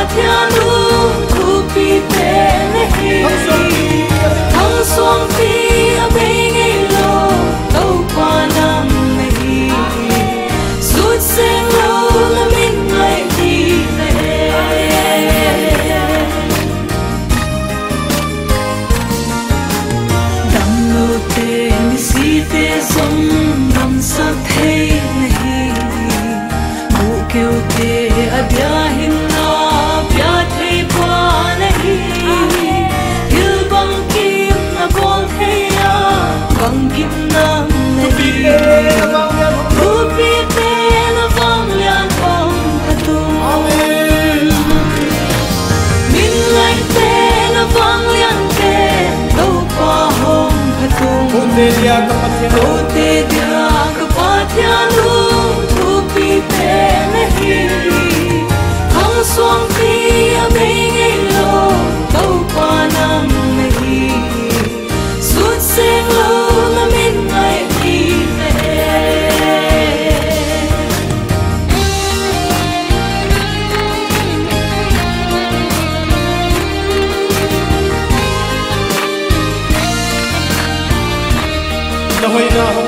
thiên nu thu pi pe này thăng xuông phi ở bên ngay lô đâu qua năm này suốt sen lâu là mình ngày đi về đam lô tê mi si tê sông đam sắc thế này mũ kêu tê ở bia hình na bia thấy qua này yêu bằng kim na con thấy bằng kim nam này thu pi tê na vang lian bom cả tung min lại tê na vang lian tê đâu qua hôm cả tung cô tê dia ka pathian nu thu pi tê này thăng xuông phi ở bên ngay lô đâu qua năm này suốt sen lâu là mình ngày đi về na